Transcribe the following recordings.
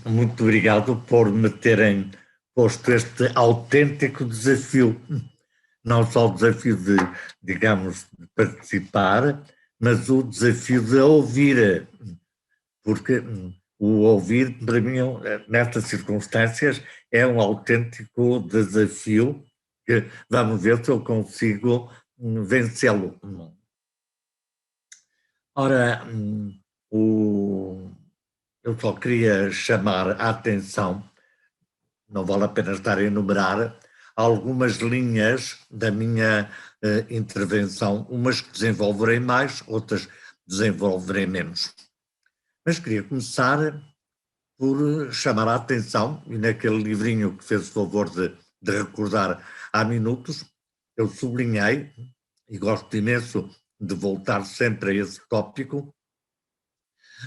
Muito obrigado por me terem posto este autêntico desafio. Não só o desafio de, digamos, de participar, mas o desafio de ouvir, porque o ouvir, para mim, nestas circunstâncias, é um autêntico desafio que vamos ver se eu consigo vencê-lo. Ora, o, eu só queria chamar a atenção, não vale a pena estar a enumerar, algumas linhas da minha intervenção, umas que desenvolverei mais, outras desenvolverei menos. Mas queria começar por chamar a atenção, e naquele livrinho que fez o favor de recordar há minutos, eu sublinhei, e gosto imenso de voltar sempre a esse tópico,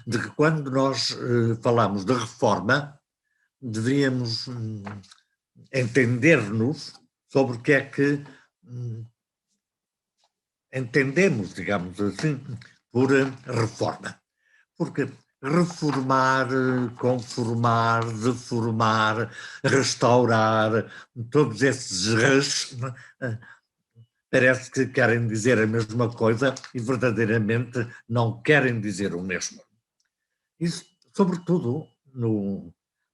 de que quando nós falamos de reforma, deveríamos entender-nos sobre o que é que entendemos, digamos assim, por reforma. Porque reformar, conformar, deformar, restaurar, todos esses res, parece que querem dizer a mesma coisa e verdadeiramente não querem dizer o mesmo. Isso, sobretudo,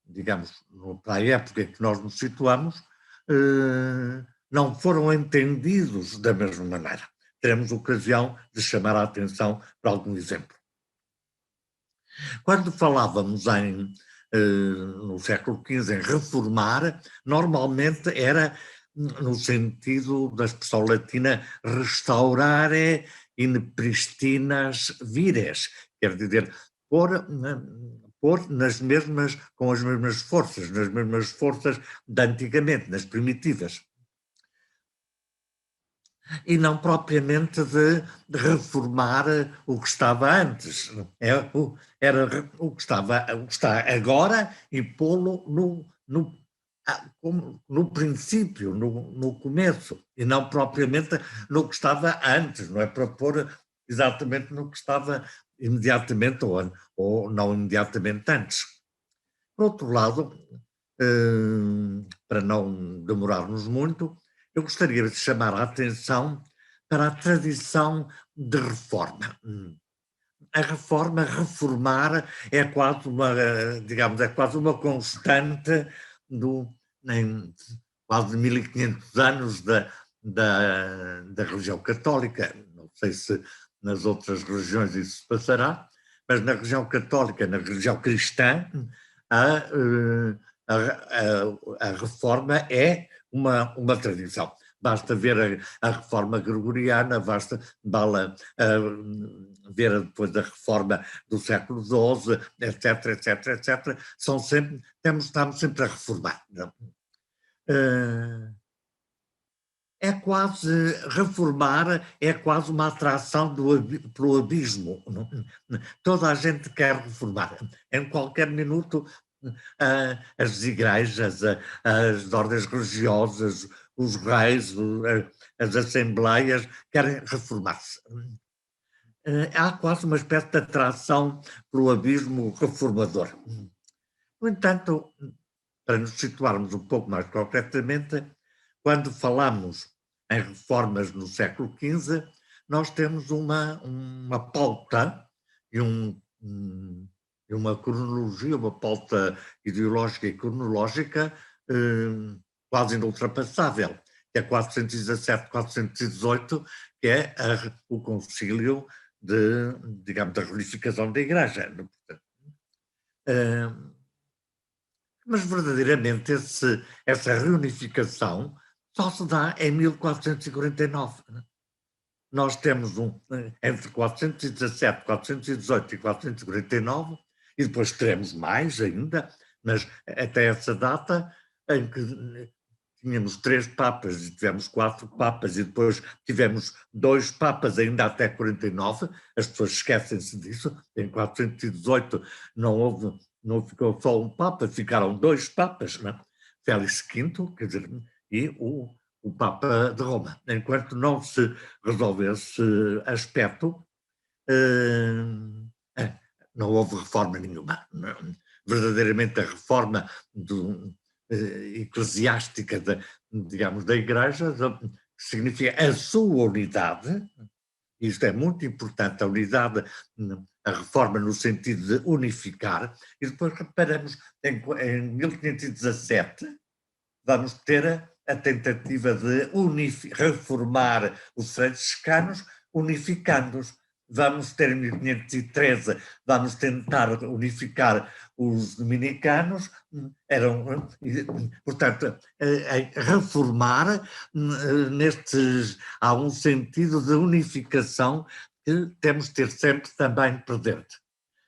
digamos, para a época em que nós nos situamos, não foram entendidos da mesma maneira. Teremos ocasião de chamar a atenção para algum exemplo. Quando falávamos no século XV em reformar, normalmente era no sentido da expressão latina restaurare in pristinas vires, quer dizer, pôr com as mesmas forças de antigamente, nas primitivas. E não propriamente de reformar o que estava antes. Era o que está agora e pô-lo no princípio, no começo, e não propriamente no que estava antes, não é para pôr exatamente no que estava imediatamente ou não imediatamente antes. Por outro lado, para não demorarmos muito, eu gostaria de chamar a atenção para a tradição de reforma. A reforma, reformar, é quase uma, digamos, é quase uma constante em quase 1500 anos da religião católica. Não sei se nas outras religiões isso se passará, mas na religião católica, na religião cristã, a, a reforma é uma tradição. Basta ver a reforma gregoriana, basta ver depois a reforma do século XII, etc, etc, etc. Estamos sempre a reformar. Não? É quase, reformar é quase uma atração pelo abismo. Não? Toda a gente quer reformar. Em qualquer minuto, as igrejas, as ordens religiosas, os reis, as assembleias querem reformar-se. Há quase uma espécie de atração pelo abismo reformador. No entanto, para nos situarmos um pouco mais concretamente, quando falamos em reformas no século XV, nós temos uma pauta e uma cronologia, uma pauta ideológica e cronológica quase inultrapassável, que é 417, 418, que é o concílio digamos, da reunificação da Igreja. Mas verdadeiramente essa reunificação só se dá em 1449. Nós temos entre 417, 418 e 449, e depois teremos mais ainda, mas até essa data em que tínhamos 3 papas e tivemos 4 papas e depois tivemos 2 papas ainda até 49, as pessoas esquecem-se disso, em 418 não ficou só um papa, ficaram 2 papas, não é? Félix V, quer dizer, e o Papa de Roma. Enquanto não se resolve esse aspecto, não houve reforma nenhuma. verdadeiramente a reforma eclesiástica digamos, da Igreja, significa a sua unidade. Isto é muito importante, a unidade, a reforma no sentido de unificar, e depois reparamos, em 1517, vamos ter a tentativa de reformar os franciscanos, unificando-os. Vamos ter em 1513, vamos tentar unificar os dominicanos, portanto, reformar, há um sentido de unificação que temos de ter sempre também presente.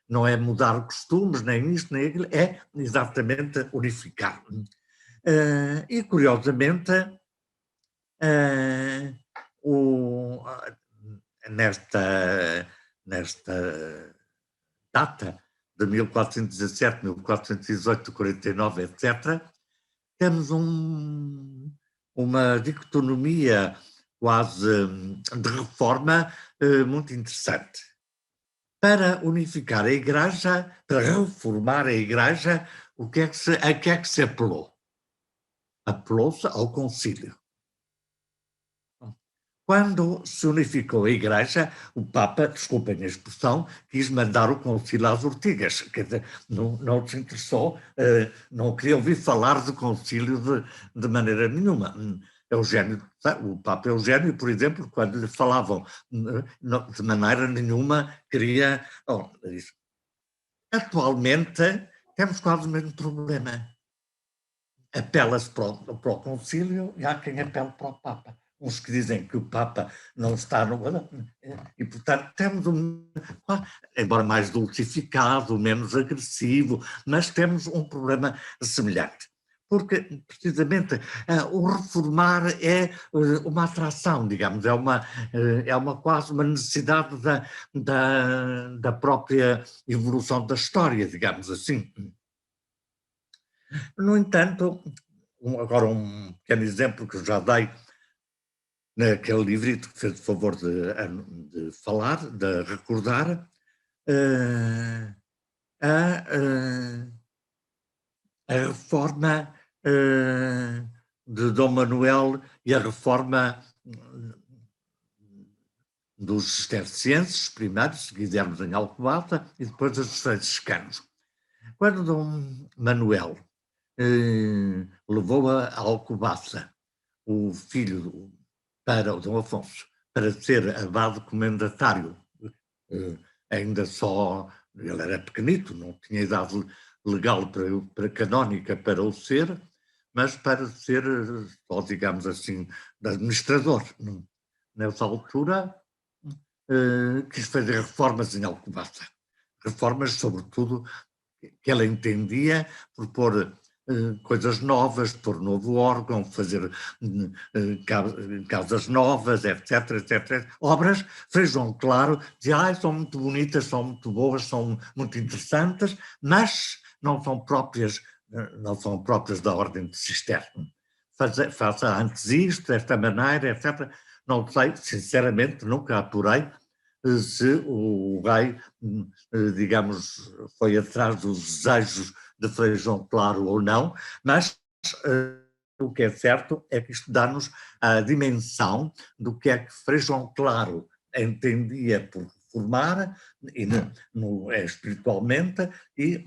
Não é mudar costumes, nem isto, nem aquilo, é exatamente unificar. E, curiosamente, o, nesta data de 1417, 1418, 49, etc., temos uma dicotomia quase de reforma muito interessante. Para unificar a Igreja, para reformar a Igreja, a que é que se apelou? Apelou-se ao concílio. Quando se unificou a Igreja, o Papa, desculpem a expressão, quis mandar o concílio às ortigas, quer dizer, não se interessou, não queria ouvir falar de concílio de maneira nenhuma. O Papa Eugênio, por exemplo, quando lhe falavam de maneira nenhuma, queria... Atualmente temos quase o mesmo problema. Apela-se para o concílio e há quem apele para o Papa. Uns que dizem que o Papa não está no... E, portanto, temos embora mais dulcificado, menos agressivo, mas temos um problema semelhante. Porque, precisamente, o reformar é uma atração, digamos, é quase uma necessidade da própria evolução da história, digamos assim. No entanto, agora um pequeno exemplo que eu já dei naquele livrito que fez o favor de falar, de recordar, eh, a reforma de Dom Manuel e a reforma dos cistercienses, primeiro, se quisermos em Alcobaça, e depois dos franciscanos. Quando Dom Manuel levou a Alcobaça o filho para o Dom Afonso, para ser abade comendatário, ainda só, ele era pequenito, não tinha idade legal para canónica para o ser, mas para ser só, digamos assim, administrador. Nessa altura, quis fazer reformas em Alcobaça. Reformas, sobretudo, que ela entendia por pôr coisas novas, pôr novo órgão, fazer casas novas, etc, etc. Obras, Frei João Claro dizia, são muito bonitas, são muito boas, são muito interessantes, mas não são próprias da ordem de Cisterna. Faça antes isto, desta maneira, etc. Não sei, sinceramente, nunca apurei se o rei, digamos, foi atrás dos desejos de Frei João Claro ou não, mas o que é certo é que isto dá-nos a dimensão do que é que Frei João Claro entendia por reformar espiritualmente e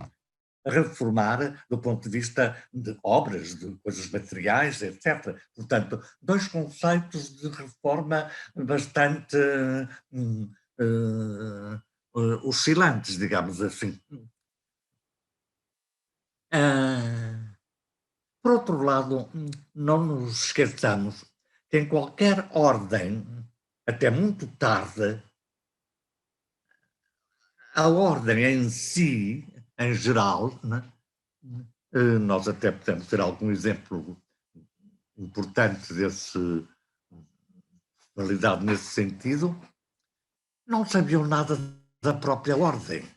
reformar do ponto de vista de obras, de coisas materiais, etc. Portanto, dois conceitos de reforma bastante oscilantes, digamos assim. Por outro lado, não nos esqueçamos que em qualquer ordem, até muito tarde, a ordem em si, em geral, né, nós até podemos ter algum exemplo importante realidade nesse sentido, não sabiam nada da própria ordem.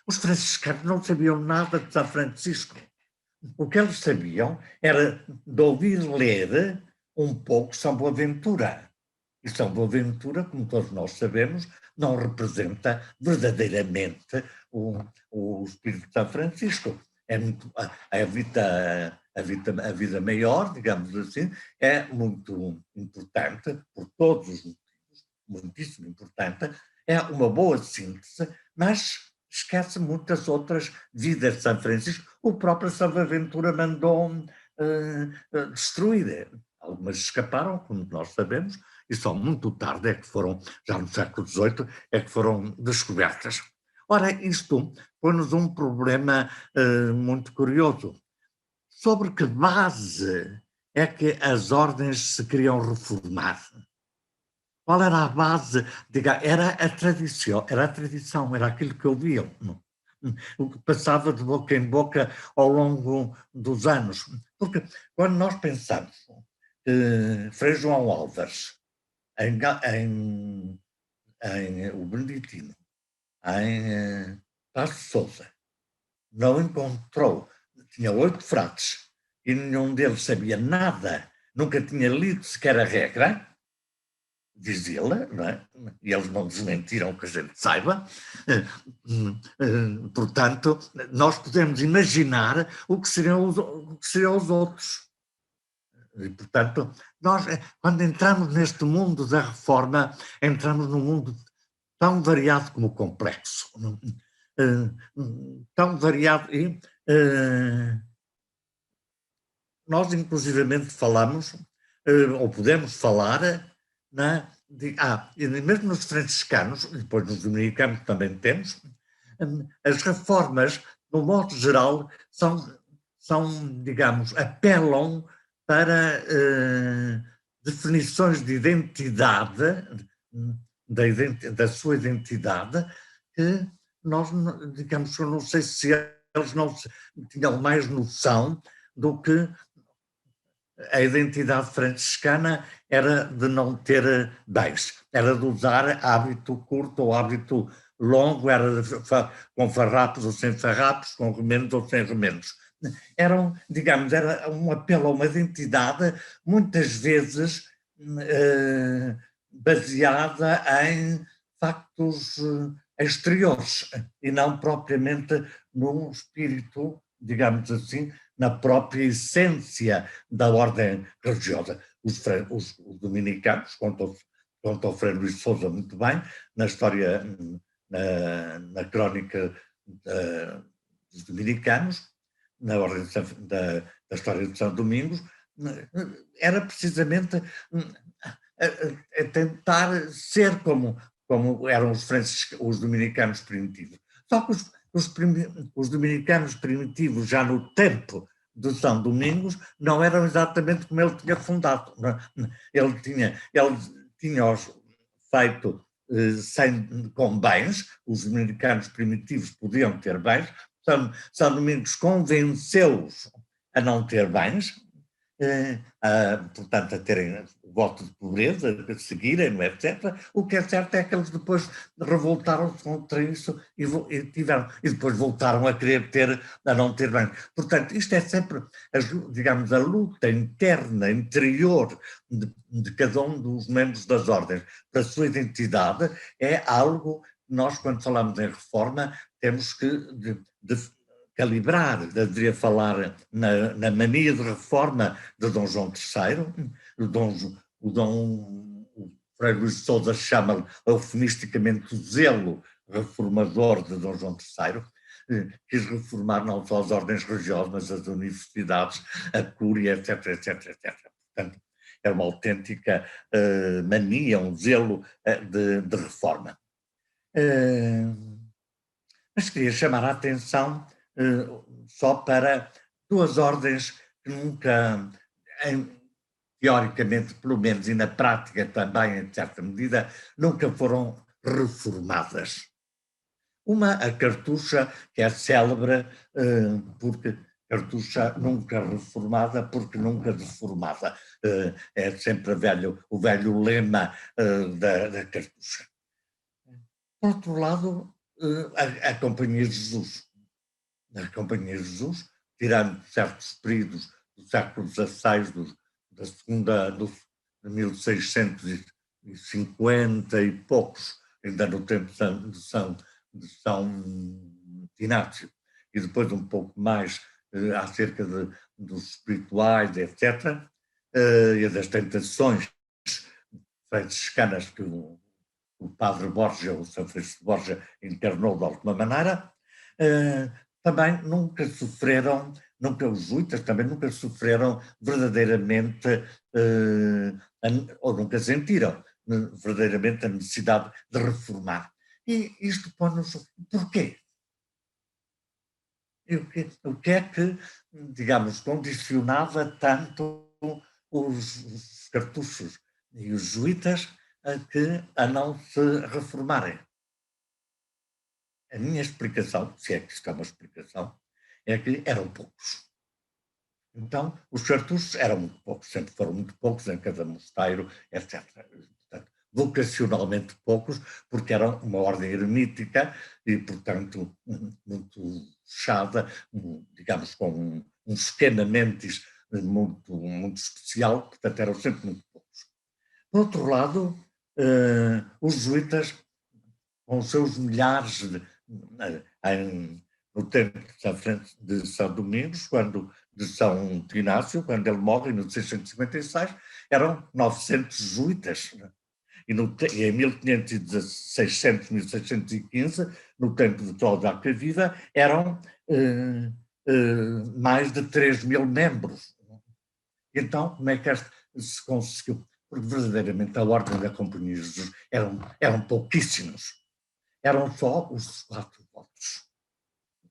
Os franciscanos não sabiam nada de São Francisco. O que eles sabiam era de ouvir ler um pouco São Boaventura. E São Boaventura, como todos nós sabemos, não representa verdadeiramente o espírito de São Francisco. é muito, a vida maior, digamos assim, é muito importante, por todos os motivos, muitíssimo importante, é uma boa síntese, mas esquece muitas outras vidas de São Francisco. O próprio Salvaventura mandou destruir. Algumas escaparam, como nós sabemos, e só muito tarde é que foram, já no século XVIII, é que foram descobertas. Ora, isto põe-nos um problema muito curioso. Sobre que base é que as ordens se queriam reformar? Qual era a base? Diga, era a tradição, era aquilo que ouviam, o que passava de boca em boca ao longo dos anos. Porque quando nós pensamos que Frei João Álvares, em o Beneditino, em Passo de Sousa, não encontrou, tinha 8 frades e nenhum deles sabia nada, nunca tinha lido sequer a regra, diz ele, não é? E eles não desmentiram que a gente saiba. Portanto, nós podemos imaginar o que seriam os outros. E, portanto, nós, quando entramos neste mundo da reforma, entramos num mundo tão variado como complexo. Tão variado e nós inclusivamente falamos, ou podemos falar, né, e mesmo nos franciscanos, e depois nos dominicanos também temos, as reformas, no modo geral, digamos, apelam para definições de identidade, da sua identidade, que nós, digamos, eu não sei se eles não tinham mais noção do que a identidade franciscana era de não ter bens, era de usar hábito curto ou hábito longo, era com farrapos ou sem farrapos, com remendos ou sem remendos. Digamos, era um apelo a uma identidade, muitas vezes baseada em factos exteriores e não propriamente num espírito, digamos assim, na própria essência da ordem religiosa. Os dominicanos, conta o Frei Luís de Sousa muito bem, na história, na crónica dos dominicanos, na ordem da história de São Domingos, era precisamente a tentar ser como eram os dominicanos primitivos. Só que os dominicanos primitivos, já no tempo de São Domingos, não eram exatamente como ele tinha fundado. Ele tinha-os feito com bens, os dominicanos primitivos podiam ter bens, São Domingos convenceu-os a não ter bens, portanto, a terem voto de pobreza, a seguirem, etc. O que é certo é que eles depois revoltaram-se contra isso e depois voltaram a não ter bem. Portanto, isto é sempre, digamos, a luta interna, interior de cada um dos membros das ordens para a sua identidade é algo que nós, quando falamos em reforma, temos que calibrar, deveria falar na mania de reforma de Dom João III, o Frei Luís de Sousa chama-lhe eufemisticamente o zelo reformador de Dom João III, quis reformar não só as ordens religiosas, mas as universidades, a cúria, etc, etc, etc. Portanto, é uma autêntica mania, um zelo de reforma. Mas queria chamar a atenção só para 2 ordens que nunca, teoricamente pelo menos, e na prática também, em certa medida, nunca foram reformadas. Uma, a Cartucha, que é célebre porque Cartucha nunca reformada, porque nunca deformada. É sempre o velho lema da Cartucha. Por outro lado, a Companhia de Jesus. A Companhia de Jesus, tirando certos períodos do século XVI, da segunda, de 1650 e poucos, ainda no tempo de São Inácio, e depois um pouco mais acerca dos espirituais, etc., e das tentações franciscanas que o padre Borja, o São Francisco de Borja, internou de alguma maneira, também nunca sofreram, nunca os jesuítas também nunca sofreram verdadeiramente, ou nunca sentiram verdadeiramente a necessidade de reformar. E isto põe-nos. Porquê? E o que é que, digamos, condicionava tanto os cartuchos e os jesuítas a não se reformarem? A minha explicação, se é que isto é uma explicação, é que eram poucos. Então, os cartuchos eram muito poucos, sempre foram muito poucos em cada mosteiro, etc. Portanto, vocacionalmente poucos, porque eram uma ordem eremítica e, portanto, muito fechada, digamos, com um esquema mentis muito especial, portanto, eram sempre muito poucos. Por outro lado, os jesuítas, com os seus milhares no tempo de São Domingos, de São Inácio, quando ele morre, em 1656, eram 900 jesuítas. E em 1516, 1615, no tempo de Cláudio Acquaviva, eram mais de 3.000 membros. Então, como é que se conseguiu? Porque verdadeiramente a ordem da Companhia de Jesus eram pouquíssimos. Eram só os 4 votos.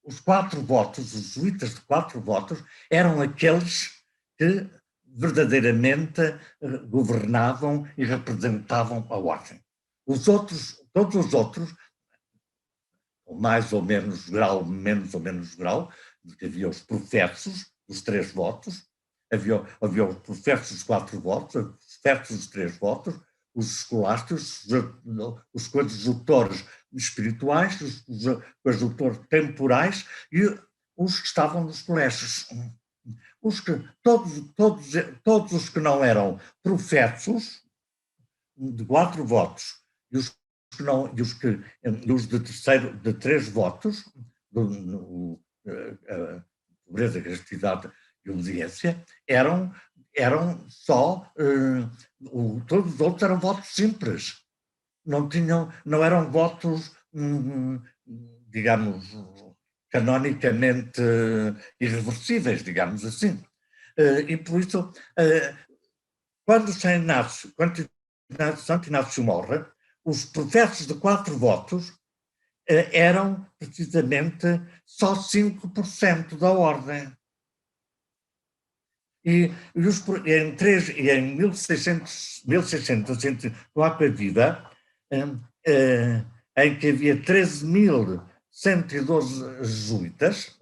Os 4 votos, os jesuítas de 4 votos, eram aqueles que verdadeiramente governavam e representavam a ordem. Todos os outros, com mais ou menos grau, menos ou menos grau, porque havia os professos dos 3 votos, havia os professos dos 4 votos, os professos dos 3 votos, os escolásticos, os coadjutores espirituais, os coadjutores temporais e os que estavam nos colégios. Todos os que não eram professos, de 4 votos, e os que não, e os de 3 votos, pobreza, castidade e obediência, eram só, todos os outros eram votos simples, não eram votos, digamos, canonicamente irreversíveis, digamos assim. E por isso, quando Santo Inácio morre, os professos de 4 votos eram precisamente só 5% da ordem. E em 1600 no Acquaviva, em que havia 13.112 jesuítas,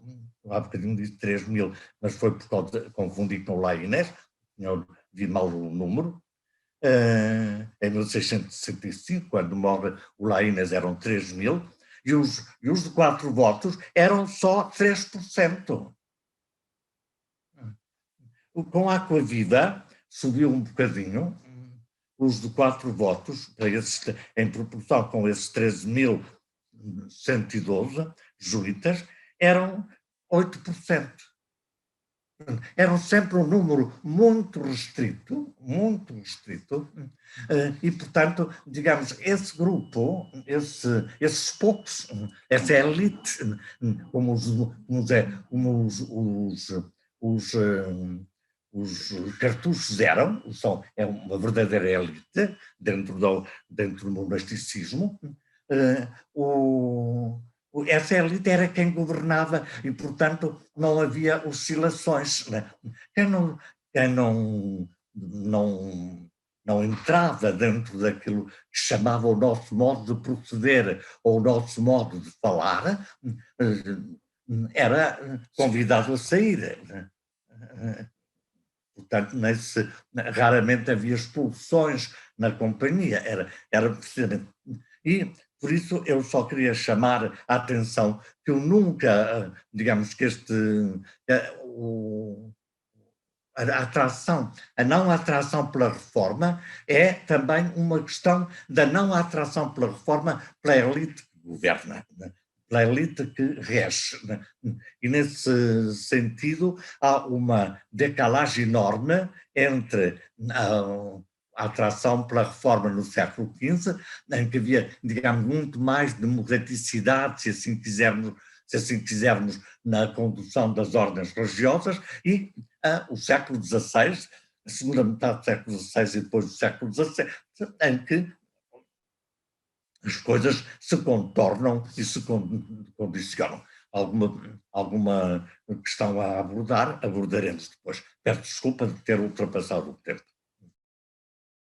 há bocadinho disse 3.000, mas foi por causa de confundir com o Laínez, vi mal o número. Em 1665, quando morre o Laínez, eram 3.000, e os de 4 votos eram só 3%. Com a Acquaviva subiu um bocadinho, os de 4 votos, em proporção com esses 13.112 jesuítas, eram 8%. Eram sempre um número muito restrito, e, portanto, digamos, esse grupo, esses poucos, essa elite, como os cartuchos é uma verdadeira elite dentro do monasticismo. Essa elite era quem governava e, portanto, não havia oscilações. Né? Quem não entrava dentro daquilo que chamava o nosso modo de proceder ou o nosso modo de falar, era convidado a sair. Portanto, raramente havia expulsões na companhia, era precisamente. E, por isso, eu só queria chamar a atenção que eu nunca, digamos que a não atração pela reforma é também uma questão da não atração pela reforma pela elite que governa. pela elite que rege, né? E nesse sentido há uma decalagem enorme entre a atração pela reforma no século XV, em que havia, digamos, muito mais democraticidade, se assim quisermos, na condução das ordens religiosas, e o século XVI, a segunda metade do século XVI e depois do século XVII, em que as coisas se contornam e se condicionam. Alguma questão a abordar, abordaremos depois. Peço desculpa de ter ultrapassado o tempo.